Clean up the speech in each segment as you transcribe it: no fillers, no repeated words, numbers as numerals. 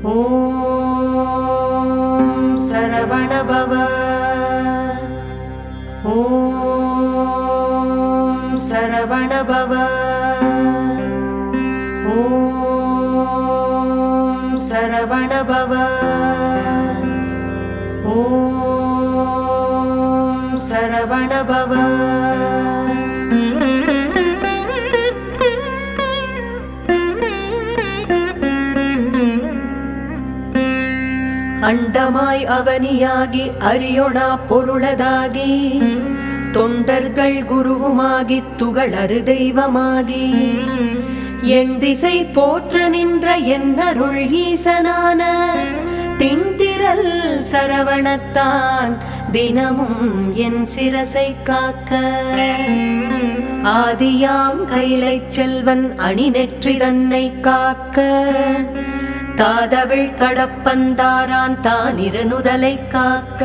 ஓம் சரவணபவ. ஓம் சரவணபவ. ஓம் சரவணபவ. ஓம் சரவணபவ. அண்டமாய் அவனியாகி அரியோனா பொருளதாகி தொண்டர்கள் குருவுமாகி துகளறு தெய்வமாகி என் திசை போற்ற நின்ற என் அருள் ஈசனான திண்திரல் சரவணத்தான் தினமும் என் சிரசை காக்க ஆதியாம் கைலை செல்வன் அணி நெற்றி தன்னை காக்க தாதவிழ் கடப்பந்தாரான் தான் இருநுதலை காக்க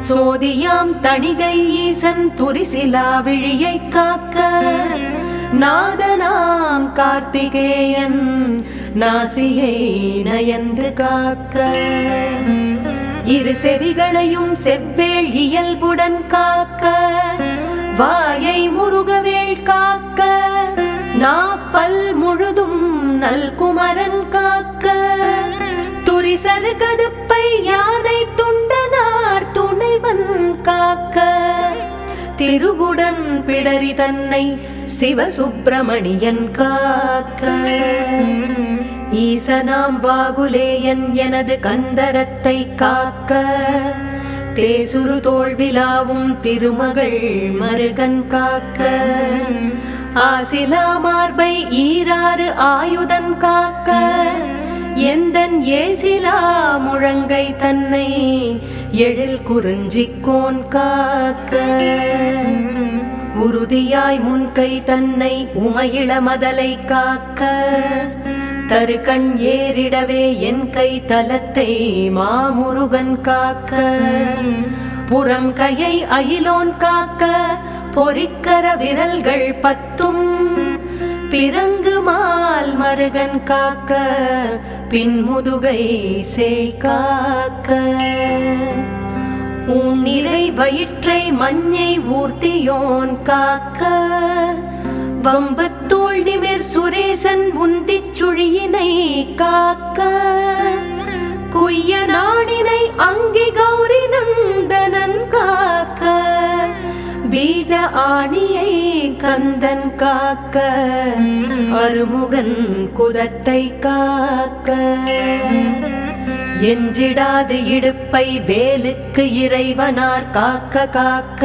சோதியாம் தணிகை ஈசன் துரிசிலா விழியை காக்க நாதனாம் கார்த்திகேயன் நாசியை நயந்து காக்க இரு செவிகளையும் செவ்வேள் இயல்புடன் காக்க வாயை முருகவேள் காக்க நாப்பல் முழுதும் நல்குமரன் காக்க துரிசரு கதுப்பை யானை துண்டனார் துணைவன் காக்க திருவுடன் பிடரி தன்னை சிவசுப்பிரமணியன் காக்க ஈசனாம் வாகுலேயன் எனது கந்தரத்தை காக்க தேசுரு தோல்விலாவும் திருமகள் மருகன் காக்க ஆசிலா மார்பை ஈராறு ஆயுதன் காக்க எந்தன் ஏசிலா முழங்கை தன்னை எழில் குறிஞ்சிக்கோன் காக்க உறுதியாய் முன்கை தன்னை உமையிள மதலை காக்க தருகண் ஏறிடவே என் கை தலத்தை மாமுருகன் காக்க புறம் கையை அயிலோன் காக்க பொறிக்கர விரல்கள் பத்தும் பிறங்கு மால் மருகன் காக்க பின்முதுகை சேய் காக்க உன்னிறை வயிற்றை மஞ்சை ஊர்த்தியோன் காக்க வம்பு தோள் நிமிர் சுரேசன் உந்திச் சுழியினை காக்க குய்ய நாணினை அங்கி கௌரி நந்தனன் காக்க பீஜ ஆணியை கந்தன் காக்க அருமுகன் குதத்தை காக்க எஞ்சிடாது இடுப்பை வேலுக்கு இறைவனார் காக்க காக்க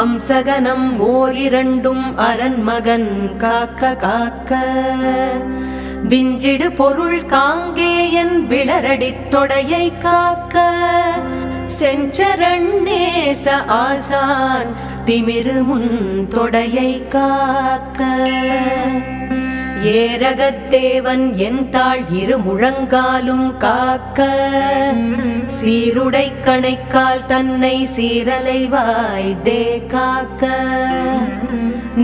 அம்சகனம் ஓரிரண்டும் அரண்மகன் காக்க காக்க விஞ்சிடு பொருள் காங்கேயன் விளரடித் தொடையை காக்க செஞ்சரண்ணேச ஆசான் திமிரு முன் தொடையை காக்க ஏரகத்தேவன் என் தாள் இரு முழங்காலும் காக்க சீருடை கணைக்கால் தன்னை சீரலைவாய் தே காக்க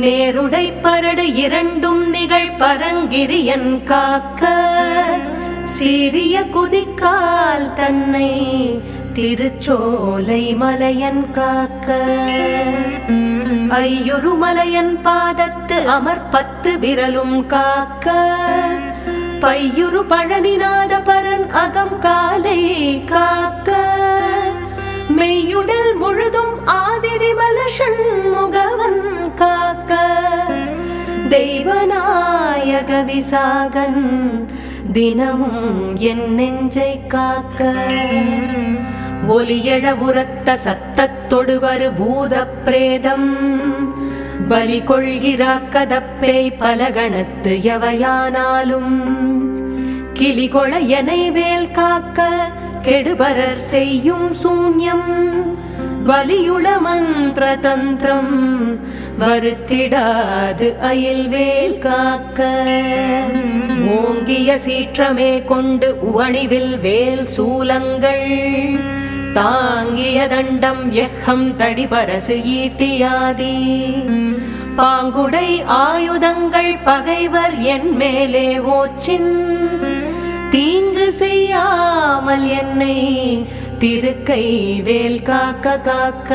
நேருடை பரடு இரண்டும் நிகழ் பரங்கிரியன் காக்க சீரிய குதிக்கால் தன்னை திருச்சோலை மலையன் காக்க ஐயுரு மலையன் பாதத்து அமர்பத்து விரலும் காக்க பையுரு பழனிநாத பரன் அகம் காலை காக்க மெய்யுடல் முழுதும் ஆதி விமல சண்முகவன் காக்க தெய்வநாயக விசாகன் தினமும் என் நெஞ்சை காக்க ஒலியழ உரத்த சத்தத்தொடுவரு பூத பிரேதம் பலி கொள்கிறாக்கதப்பே பலகணத்து எவையானாலும் கிளிகொள எனை வேல் காக்க கெடுபரர் செய்யும் சூன்யம் வலியுள மந்திர தந்திரம் வருத்திடாது அயில்வேல் காக்க ஓங்கிய சீற்றமே கொண்டு உவணிவில் வேல் சூலங்கள் தாங்கிய தண்டம் எக்கம் தடிபரசு ஈட்டியாதி பாங்குடை ஆயுதங்கள் பகைவர் என் மேலே ஓச்சின் தீங்கு செய்யாமல் என்னை திருக்கை வேல் காக்க காக்க.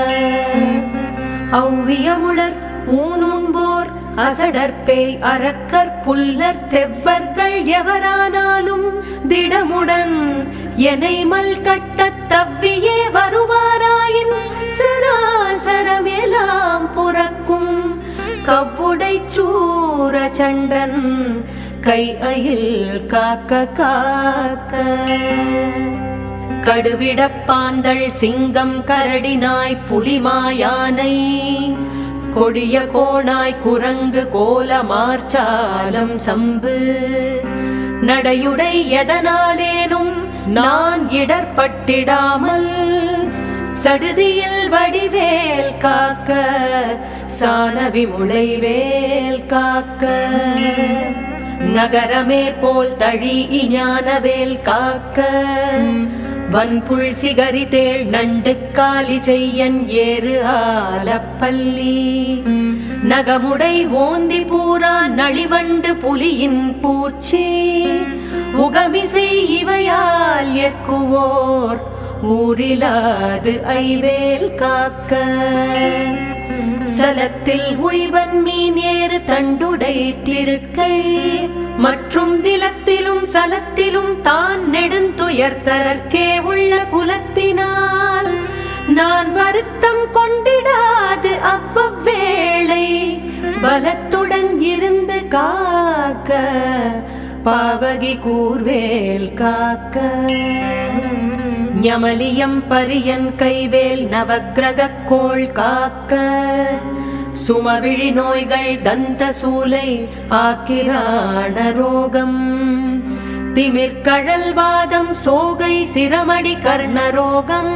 ஔவியமுளர் ஊனுண்போர் அசடற்பேய் அரக்கர் புல்லர் தெவ்வர்கள் எவரானாலும் திடமுடன் எனைமல் கட்டத் தவ்வியே வருவாராயின் சராசரமெல்லாம் புறக்கும் கவ்வுடை சூர சண்டன் கை அயில் காக்க காக்க. கடுவிடப்பாந்தள் சிங்கம் கரடினாய் புலிமாயானை கொடிய கோணாய் குரங்கு கோல மார்ச்சாலம் சம்பு நடையுடை எதனாலேனும் நான் இடர்பட்டிடாமல் சடுதியில் வடிவேல் காக்க சானவி முளைவேல் காக்க. நகரமே போல் தழி ஞானவேல் காக்க வன்புள் சிகரி தேள் நண்டு காலி செய்யன் ஏறு ஆலப்பள்ளி நகமுடை ஓந்தி பூரா நளிவண்டு புலியின் பூச்சி உகமிசை இவையால் ஏற்குவோர் ஊரிலாது ஐவேல் காக்க. சலத்தில் உய்வன் மீன் ஏறு தண்டுடை திருக்கை மற்றும் நிலத்திலும் சலத்திலும் தான் நெடுந்துயர்த்தரற்கே உள்ள குலத்தினால் நான் வருத்தம் கொண்டிடாது அவ்வவேளை பலத்துடன் இருந்து காக்க பாவகி கூர்வேல் காக்க. ஞமலியம் பரியன் கைவேல் நவக்கிரக கோள் காக்க சுமவிழி நோய்கள் தந்த சூலை ஆக்கிராண ரோகம் திமிர்கழல்வாதம் சோகை சிரமடி கர்ணரோகம்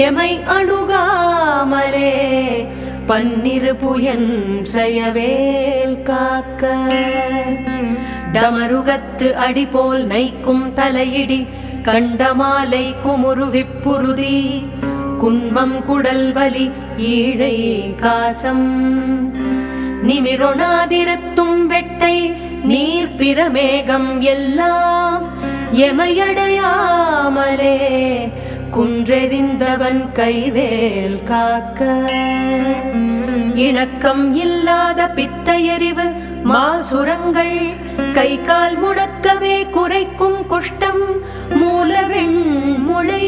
எமை அணுகாமலே பன்னிரு புயன் செயவேல் காக்க. டமருகத்து அடிபோல் நைக்கும் தலையிடி கண்டமாலை குமுறு விப்புருதி குன்மம் குடல் வலி ஈழை காசம் நிமிரொணாதிரத்தும் வெட்டை நீர் பிரமேகம் எல்லாம் எமையடையாமலே குன்றெறிந்தவன் கைவேல் காக்க. இணக்கம் இல்லாத பித்தையறிவு மாசுரங்கள் கை கால் முடக்கவே குறைக்கும் குஷ்டம் மூலவெண் முளை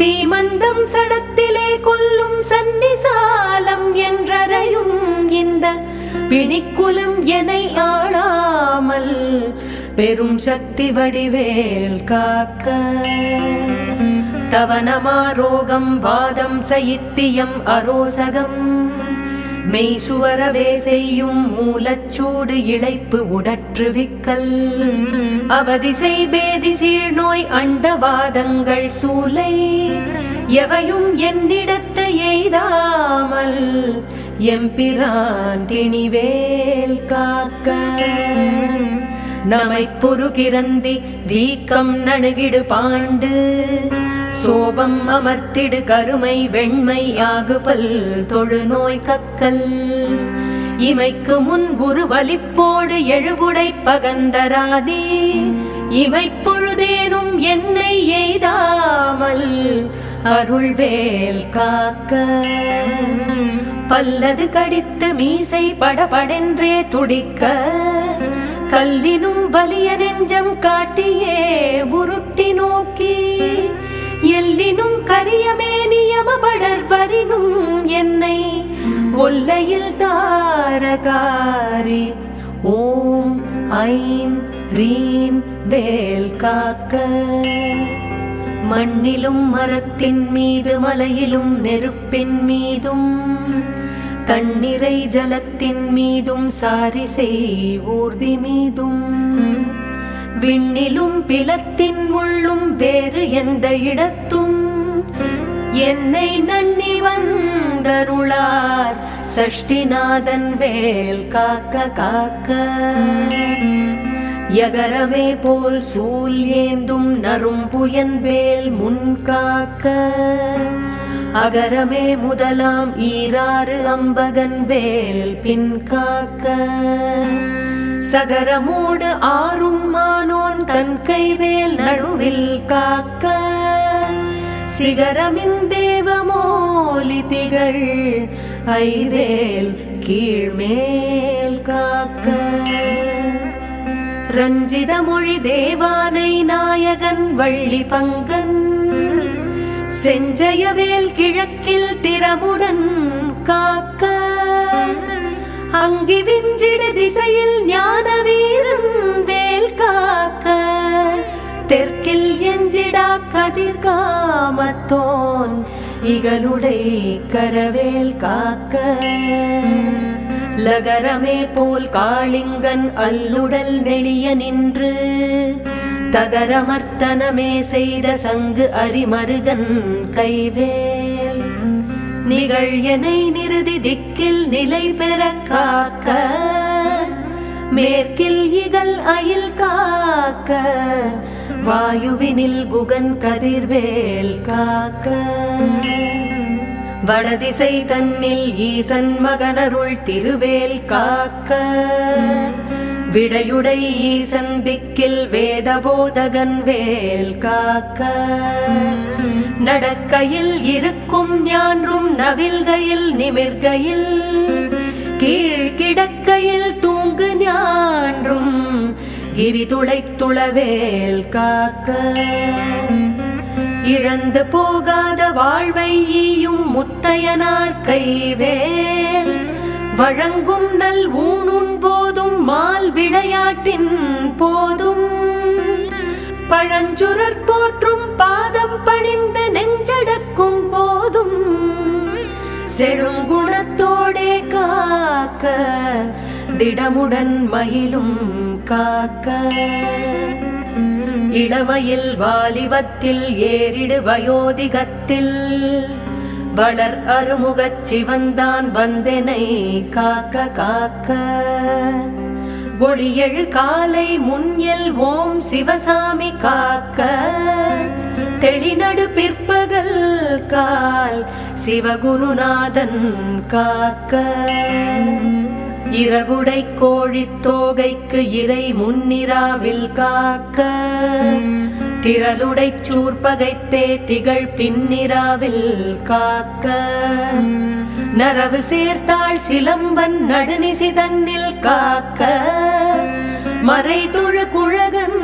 தீமந்தம் சடத்திலே கொல்லும் சன்னிசாலம் என்றறையும் இந்த பிணிக்குலம் எனை ஆளாமல் பெரும் சக்தி வடிவேல் காக்க. தவனமாரோகம் வாதம் சயித்தியம் அரோசகம் மெய்சுவரவே செய்யும் மூலச்சூடு இழைப்பு உடற்றுவிக்கல் அவதிசை பேதி சீழ்நோய் அண்டவாதங்கள் சூலை எவையும் என்னிடத்து எய்தாமல் எம்பிரான் திணிவேல் காக்க. நமை புருகிரந்தி வீக்கம் நணுகிடு பாண்டு சோபம் அமர்த்திடு கருமை வெண்மை ஆகுபல் தொழுநோய் கக்கல் இமைக்கு முன் குரு வலிப்போடு எழுபுடை பகந்தராதி இமைப்பொழுதேனும் என்னை எய்தாமல் அருள்வேல் காக்க. பல்லது கடித்து மீசை படபடென்றே துடிக்க கல்லினும் வலிய நெஞ்சம் காட்டியே உருட்டி நோக்கி எல்லினும் கரியமே நியமபடர் வரினும் என்னை ஒல்லையில் தாரகாரி ஓம் ஐம் ரீம் வேல் காக்க. மண்ணிலும் மரத்தின் மீது மலையிலும் நெருப்பின் மீதும் தண்ணீரை ஜலத்தின் மீதும் சாரிசை ஊர்தி மீதும் விண்ணிலும் பிலத்தின் உள்ளும் வேறு எந்த இடத்தும் என்னை நன்னி வந்தருளார் சஷ்டிநாதன் வேல் காக்க காக்க. யகரமே போல் சூல் ஏந்தும் நரும்புயன் வேல் முன் காக்க அகரமே முதலாம் ஈராறு அம்பகன் வேல் பின் காக்க. சகரமோடு ஆறும் மானோன் தன் கைவேல் நடுவில் காக்க சிகரமின் தேவமோலி திகழ் ஐவேல் கீழ்மேல் காக்க ரஞ்சித மொழி தேவானை நாயகன் வள்ளி பங்கன் செஞ்சயவேல் கிழக்கில் திறமுடன் காக்க அங்கி விஞ்சிடு திசையில் ஞான வீரன் வேல் காக்க தெற்கில் எஞ்சிடா கதிர்காமத்தோன் இகலுடை கரவேல் காக்க லகரமே போல் காளிங்கன் அல்லுடல் நெளிய நின்று தகரமர்த்தனமே செய்த சங்கு அரிமருகன் கைவேல் நிகழ்யனை நிறுதி திக்கில் நிலை பெற காக்க மேற்கில் இகல் அயில் காக்க வாயுவினில் குகன் கதிர்வேல் காக்க வடதிசை தன்னில் ஈசன் மகனருள் திருவேல் காக்க விடையுடை ஈசன் திக்கில் வேதபோதகன் வேல் காக்க நடக்கையில் இருக்கும் ஞான்றும் நவில்கையில் நிமிர்கையில் கீழ்கிடக்கையில் தூங்கு ஞான்றும் கிரிதுளைத்துளவேல் காக்க இழந்து போகாத வாழ்வை ஈயும் முத்தையனார் கைவேல் வழங்கும் நல் ஊனுண் போதும் மால் விளையாட்டின் போதும் பழஞ்சுரர் போற்றும் பாதம் பணிந்து நெஞ்சடக்கும் போதும் செழுங்குணத்தோடே காக்க திடமுடன் மயிலும் காக்க இளமையில் வாலிபத்தில் ஏறிடு வயோதிகத்தில் வளர் அருமுகச் சிவந்தான் வந்தெனை காக்க காக்க ஒளியெழு காலை முன்யல் ஓம் சிவசாமி காக்க தெளிநடு பிற்பகல் கால் சிவகுருநாதன் காக்க இரகுடை கோழித்தோகைக்கு இறை முன்னிராவில் காக்க திரளுடை சூர்பகைத்தே திகழ் பின்னிராவில் காக்க நரவு சேர்த்தாள் சிலம்பன் நடுநிசி தன்னில் காக்க மறை துழு குழகன்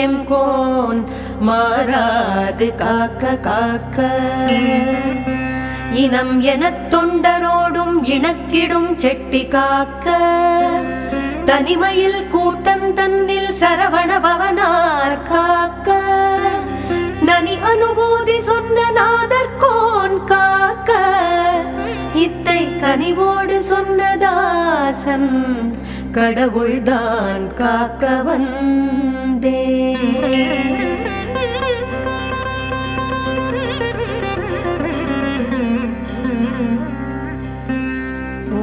எம் கோன் மாறாது காக்க காக்க இனம் எனத் தொண்டரோடும் இணக்கிடும் செட்டி காக்க தனிமையில் கூட்டம் தன்னில் சரவண பவனார் காக்க நனி அனுபூதி சொன்ன நாதர்கோன் காக்க இத்தை கனிவோடு சொன்னதாசன் கடவுள்தான் காக்க வந்தே. ஓ